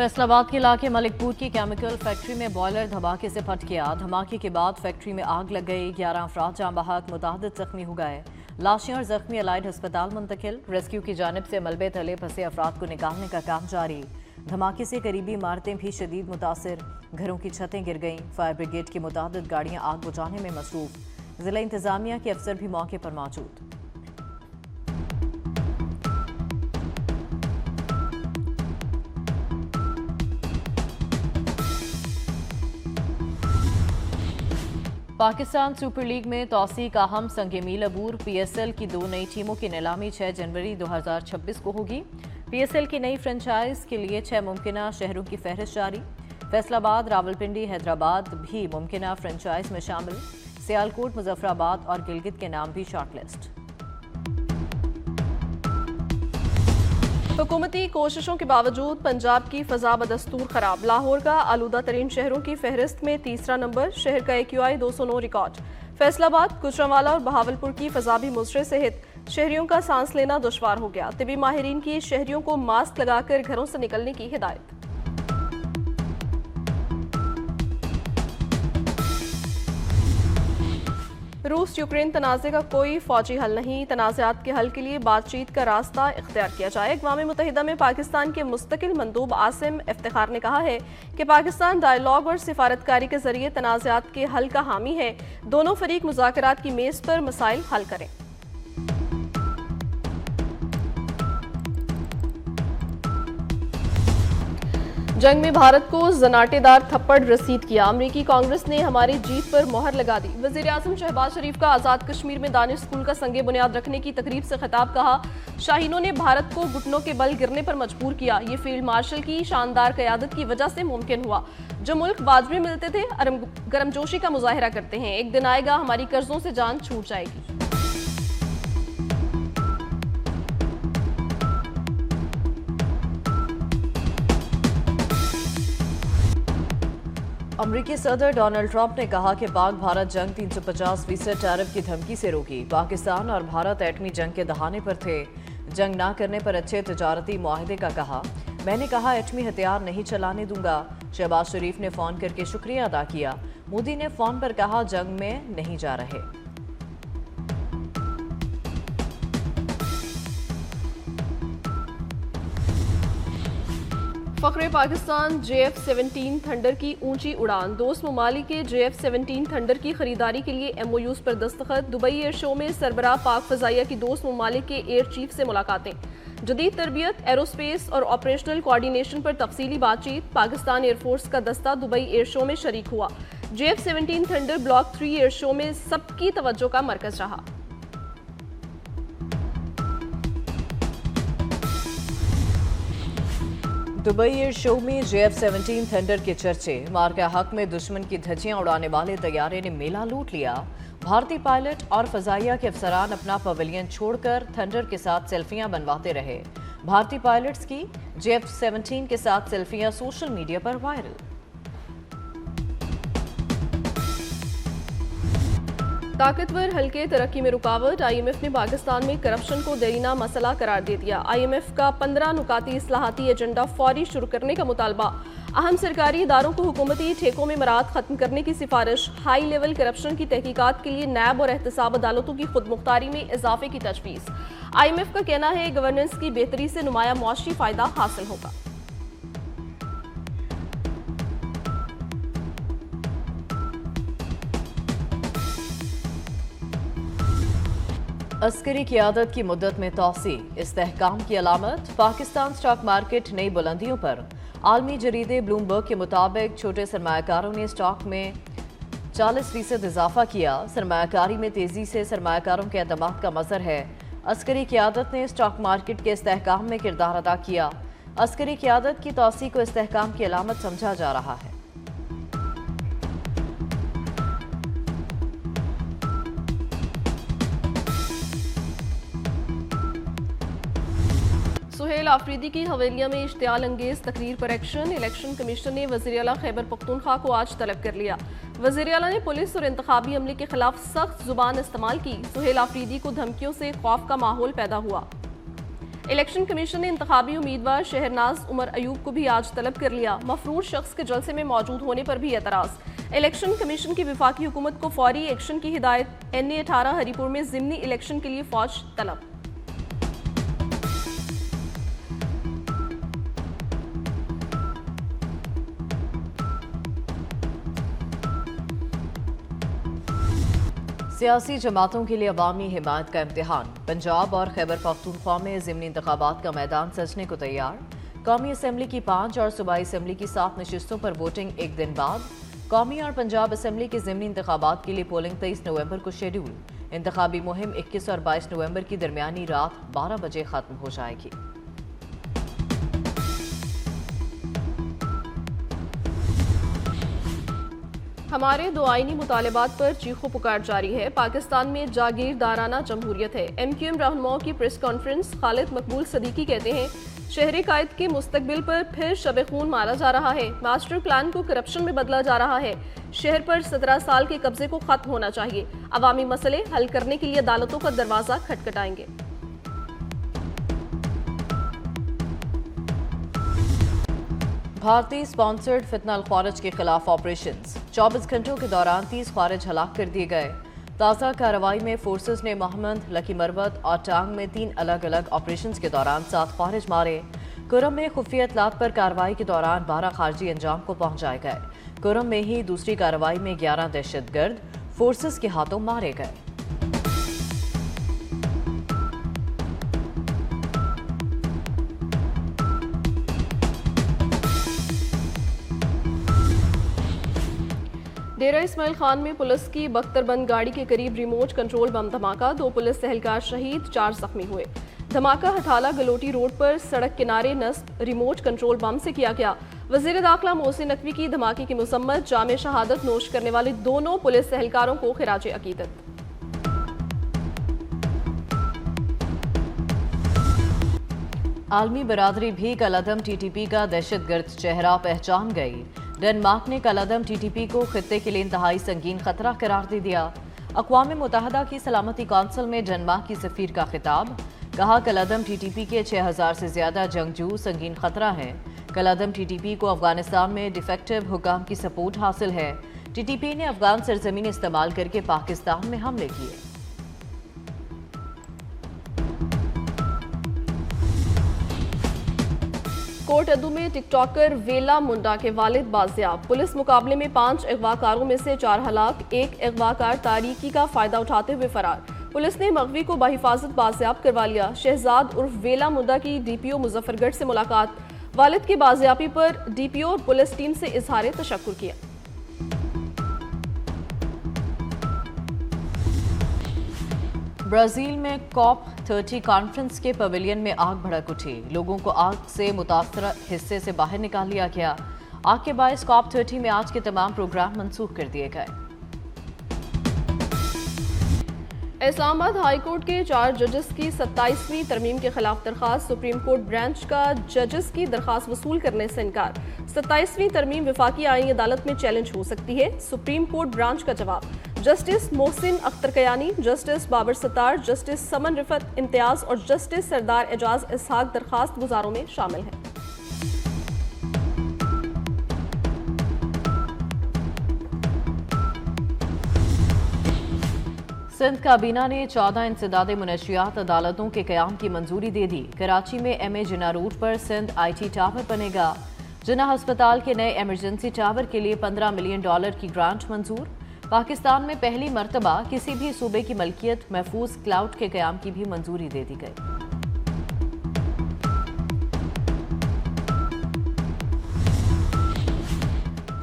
फैसलाबाद के इलाके मलिकपुर की केमिकल फैक्ट्री में बॉयलर धमाके से फट गया। धमाके के बाद फैक्ट्री में आग लग गई। 11 अफराद जाँ बहक, मुतअद्दिद जख्मी हो गए। लाशें और जख्मी अलाइड अस्पताल मुंतकिल। रेस्क्यू की जानिब से मलबे तले फंसे अफराद को निकालने का काम जारी। धमाके से करीबी इमारतें भी शदीद मुतासिर, घरों की छतें गिर गईं। फायर ब्रिगेड की मुतअद्दिद गाड़ियां आग बुझाने में मसरूफ। जिला इंतजामिया के अफसर भी मौके पर मौजूद। पाकिस्तान सुपर लीग में तौसी का हम संगे मील अबूर। PSL की 2 नई टीमों की नीलामी 6 जनवरी 2026 को होगी। PSL की नई फ्रेंचाइज के लिए 6 मुमकिना शहरों की फहरिस्त जारी। फैसलाबाद, रावलपिंडी, हैदराबाद भी मुमकिना फ्रेंचाइज में शामिल। सियालकोट, मुजफ्फराबाद और गिलगित के नाम भी शॉर्टलिस्ट। हुकूमती कोशिशों के बावजूद पंजाब की फजा बदस्तूर खराब। लाहौर का आलूदा तरीन शहरों की फहरिस्त में तीसरा नंबर। शहर का AQI 209 रिकॉर्ड। फैसलाबाद, गुजरांवाला और बहावलपुर की फजा भी मुजरे सहित शहरियों का सांस लेना दुश्वार हो गया। तिबी माहिरीन की शहरियों को मास्क लगाकर घरों से निकलने की हिदायत। रूस यूक्रेन तनाज़े का कोई फौजी हल नहीं। तनाज़ात के हल के लिए बातचीत का रास्ता इख्तियार किया जाए। अक़वाम मुत्तहिदा में पाकिस्तान के मुस्तकिल मंदूब आसिम इफ्तिखार ने कहा है कि पाकिस्तान डायलॉग और सिफारतकारी के जरिए तनाज़ात के हल का हामी है। दोनों फरीक मुज़ाकरात की मेज़ पर मसाइल हल करें। जंग में भारत को जनाटेदार थप्पड़ रसीद किया। अमरीकी कांग्रेस ने हमारी जीत पर मोहर लगा दी। वज़ीर आज़म शहबाज शरीफ का आज़ाद कश्मीर में दानिश स्कूल का संगे बुनियाद रखने की तकरीब से खिताब। कहा, शाहीनों ने भारत को घुटनों के बल गिरने पर मजबूर किया। ये फील्ड मार्शल की शानदार क़यादत की वजह से मुमकिन हुआ। जो मुल्क बाजरे मिलते थे गर्मजोशी का मुजाहिरा करते हैं। एक दिन आएगा हमारी कर्जों से जान छूट जाएगी। अमरीकी सदर डोनाल्ड ट्रंप ने कहा कि पाक भारत जंग 350% टैरिफ की धमकी से रोकी। पाकिस्तान और भारत एटमी जंग के दहाने पर थे। जंग ना करने पर अच्छे तिजारती मुआहदे का कहा। मैंने कहा एटमी हथियार नहीं चलाने दूंगा। शहबाज शरीफ ने फ़ोन करके शुक्रिया अदा किया। मोदी ने फ़ोन पर कहा जंग में नहीं जा रहे। फ़ख्रे पाकिस्तान JF-17 थंडर की ऊंची उड़ान। दोस्त ममालिक के JF-17 थंडर की खरीदारी के लिए MOUs पर दस्तखत। दुबई एयर शो में सरबराह पाक फ़ज़ाइया की दोस्त ममालिक के एयर चीफ से मुलाकातें। जदीद तरबियत, एरोस्पेस और ऑपरेशनल कोऑर्डिनेशन पर तफसीली बातचीत। पाकिस्तान एयरफोर्स का दस्ता दुबई एयर शो में शरीक हुआ। JF-17 thunder block 3 air show में सबकी तवज्जो का मरकज रहा। दुबई एयर शो में JF-17 थंडर के चर्चे। मार्का हक में दुश्मन की धज्जियां उड़ाने वाले तैयारे ने मेला लूट लिया। भारतीय पायलट और फजाइया के अफसरान अपना पवेलियन छोड़कर थंडर के साथ सेल्फियां बनवाते रहे। भारतीय पायलट्स की JF-17 के साथ सेल्फियां सोशल मीडिया पर वायरल। ताकतवर हल्के तरक्की में रुकावट। IMF ने पाकिस्तान में करप्शन को देरीना मसला करार दे दिया। IMF का 15 नुकाती इस्लाहाती एजेंडा फौरी शुरू करने का मुतालबा। अहम सरकारी इदारों को हुकूमती ठेकों में मराद खत्म करने की सिफारिश। हाई लेवल करप्शन की तहकीकात के लिए नैब और एहतसाब अदालतों की खुद मुख्तारी में इजाफे की तजवीज़। IMF का कहना है गवर्नेंस की बेहतरी से नुमाया मुआशी फ़ायदा हासिल होगा। अस्करी क़यादत की मुद्दत में तौसी, इस्तेहकाम की अलामत। पाकिस्तान स्टॉक मार्केट नई बुलंदियों पर। आलमी जरीदे ब्लूमबर्ग के मुताबिक छोटे सरमायाकारों ने स्टॉक में 40% इजाफा किया। सरमायाकारी में तेजी से सरमायाकारों के एतमाद का मज़हर है। अस्करी क़यादत ने स्टॉक मार्केट के इस्तेहकाम में किरदार अदा किया। अस्करी क़यादत की तौसी को इस्तेहकाम की अलामत समझा जा रहा है। सुहेल आफरीदी की हवेलिया में इश्तियाल अंगेज तकरीर पर एक्शन। इलेक्शन कमीशन ने वज़ीर आला खैबर पख्तूनख्वा को आज तलब कर लिया। वज़ीर आला ने पुलिस और इंतखाबी अमले के खिलाफ सख्त जुबान इस्तेमाल की। सुहेल आफरीदी को धमकियों से खौफ का माहौल पैदा हुआ। इलेक्शन कमीशन ने इंतखाबी उम्मीदवार शहरनाज उमर अयूब को भी आज तलब कर लिया। मफरूर शख्स के जलसे में मौजूद होने पर भी एतराज़। इलेक्शन कमीशन की वफाकी हुकूमत को फौरी एक्शन की हिदायत। NA-18 हरीपुर में ज़िमनी इलेक्शन के लिए फौज तलब। सियासी जमातों के लिए अवामी हिमायत का इम्तिहान। पंजाब और खैबर पख्तूनख्वा में ज़िमनी इंतखाबात का मैदान सजने को तैयार। कौमी असम्बली की 5 और सूबाई असम्बली की 7 नशिस्तों पर वोटिंग एक दिन बाद। कौमी और पंजाब असम्बली के ज़िमनी इंतखाबात के लिए पोलिंग 23 नवंबर को शेड्यूल। इंतखाबी मुहिम 21 और 22 नवंबर की दरमियानी रात 12 बजे ख़त्म हो जाएगी। हमारे दो आईनी मुतालबात पर चीखो पुकार जारी है। पाकिस्तान में जागीरदाराना जमहूरियत है। MQM रहनुमाओं की प्रेस कॉन्फ्रेंस। खालिद मकबूल सदीकी कहते हैं शहरी कायद के मुस्तकबिल पर फिर शब खून मारा जा रहा है। मास्टर प्लान को करप्शन में बदला जा रहा है। शहर पर 17 साल के कब्जे को खत्म होना चाहिए। अवामी मसले हल करने के लिए अदालतों का दरवाजा खटखटाएंगे। भारतीय स्पॉन्सर्ड फितना अल ख्वारिज के खिलाफ ऑपरेशंस। 24 घंटों के दौरान 30 ख्वारिज हलाक कर दिए गए। ताज़ा कार्रवाई में फोर्सेस ने मोहम्मद, लकी मरवत और टांग में 3 अलग अलग ऑपरेशंस के दौरान 7 ख्वारिज मारे। कुरम में खुफिया इतलात पर कार्रवाई के दौरान 12 खारजी अंजाम को पहुंचाए गए। कुरम में ही दूसरी कार्रवाई में 11 दहशतगर्द फोर्सेस के हाथों मारे गए। डेरा इस्माइल खान में पुलिस की बख्तरबंद गाड़ी के करीब रिमोट कंट्रोल बम धमाका। 2 पुलिस एहलकार शहीद, 4 जख्मी हुए। धमाका हठाला गलोटी रोड पर सड़क किनारे नस्ब रिमोट कंट्रोल बम से किया गया। वज़ीर दाखिला मोहसिन नकवी की धमाके की मुसम्मत। जामे शहादत नोश करने वाले दोनों पुलिस एहलकारों को खिराजे अकीदत। आलमी बरादरी भी कलअदम TTP का दहशतगर्द चेहरा पहचान गई। डेनमार्क ने कलअदम TTP को खित्ते के लिए इंतहाई संगीन खतरा करार दे दिया। अक़वाम मुत्तहिदा की सलामती कौंसिल में डेनमार्क की सफ़ीर का खिताब। कहा कलअदम TTP के 6000 से ज़्यादा जंगजू संगीन खतरा हैं। कलअदम TTP को अफगानिस्तान में डिफेक्टिव हुकाम की सपोर्ट हासिल है। TTP ने अफगान सरजमीन इस्तेमाल करके पाकिस्तान में हमले किए। कोट अदू में टिकटॉकर वेला मुंडा के वालिद बाजियाब। पुलिस मुकाबले में 5 अगवाकारों में से 4 हलाक। एक अगवाकार तारीकी का फायदा उठाते हुए फरार। पुलिस ने मगवी को बाहिफाजत बाजियाब करवा लिया। शहजाद उर्फ वेला मुंडा की DPO मुजफ्फरगढ़ से मुलाकात। वालिद की बाजियाबी पर DPO और पुलिस टीम से इजहार तशक्कुर किया। ब्राजील में COP30 कॉन्फ्रेंस के पवेलियन में आग भड़क उठी। लोगों को आग से मुतासर हिस्से से बाहर निकाल लिया गया। आग के बायस COP30 में आज के तमाम प्रोग्राम मनसूख कर दिए गए। इस्लामाबाद हाई कोर्ट के 4 जजेस की 27वीं तरमीम के खिलाफ दरखास्त। सुप्रीम कोर्ट ब्रांच का जजेस की दरखास्त वसूल करने से इनकार। 27वीं तरमीम वफाकी आईनी अदालत में चैलेंज हो सकती है। सुप्रीम कोर्ट ब्रांच का जवाब। Justice Mohsin Akhtar Kayani, justice Babar Sattar, justice Saman Rifat Imtiaz और जस्टिस सरदार एजाज इसहाक दरखास्त गुजारों में शामिल हैं। सिंध काबीना ने 14 इंसदादे मुनशियात अदालतों के क़याम की मंजूरी दे दी। कराची में MA जिन्ना रूट पर सिंध IT टावर बनेगा। जिन्ना हस्पताल के नए एमरजेंसी टावर के लिए $15 मिलियन की ग्रांट मंजूर। पाकिस्तान में पहली मर्तबा किसी भी सूबे की मलकियत महफूज क्लाउड के क़याम की भी मंजूरी दे दी गई।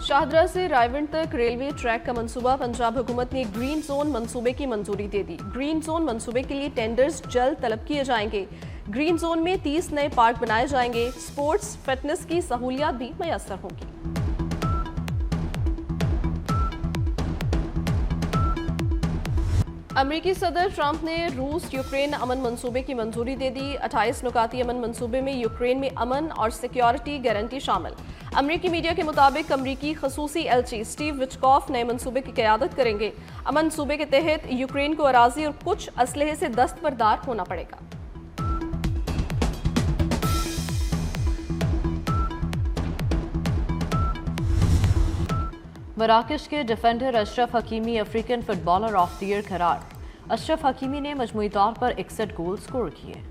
शाहदरा से रायवंड तक रेलवे ट्रैक का मंसूबा। पंजाब हुकूमत ने ग्रीन जोन मंसूबे की मंजूरी दे दी। ग्रीन जोन मंसूबे के लिए टेंडर्स जल्द तलब किए जाएंगे। ग्रीन जोन में 30 नए पार्क बनाए जाएंगे। स्पोर्ट्स फिटनेस की सहूलियात भी मैसर होंगी। अमरीकी सदर ट्रंप ने रूस यूक्रेन अमन मंसूबे की मंजूरी दे दी। 28 नुकाती अमन मंसूबे में यूक्रेन में अमन और सिक्योरिटी गारंटी शामिल। अमरीकी मीडिया के मुताबिक अमरीकी खसूसी एलची स्टीव विचकॉफ नए मंसूबे की क़यादत करेंगे। अमन मंसूबे के तहत यूक्रेन को अराजी और कुछ असलहे से दस्तबरदार होना पड़ेगा। मराकश के defender Ashraf Hakimi African footballer of the year करार। अशरफ हकीमी ने मजमूई तौर पर 61 गोल स्कोर किए।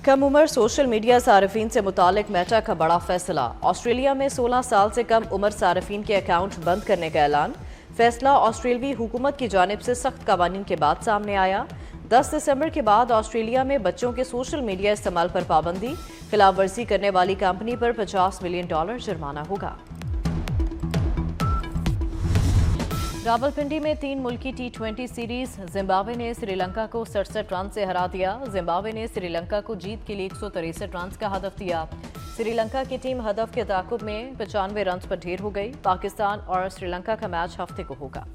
कम उम्र सोशल मीडिया सार्फिन से मुतालिक मेटा का बड़ा फैसला। ऑस्ट्रेलिया में 16 साल से कम उम्र सार्फिन के अकाउंट बंद करने का ऐलान। फैसला ऑस्ट्रेलवी हुकूमत की जानिब से सख्त कवानीन के बाद सामने आया। 10 दिसंबर के बाद ऑस्ट्रेलिया में बच्चों के सोशल मीडिया इस्तेमाल पर पाबंदी। खिलाफ वर्जी करने वाली कंपनी पर $50 मिलियन जुर्माना होगा। रावलपिंडी में 3 मुल्की T20 सीरीज। जिम्बाब्वे ने श्रीलंका को 67 रन से हरा दिया। जिम्बाब्वे ने श्रीलंका को जीत के लिए 163 रन का हदफ दिया। श्रीलंका की टीम हदफ के ताकुब में 95 रन पर ढेर हो गई। पाकिस्तान और श्रीलंका का मैच हफ्ते को होगा।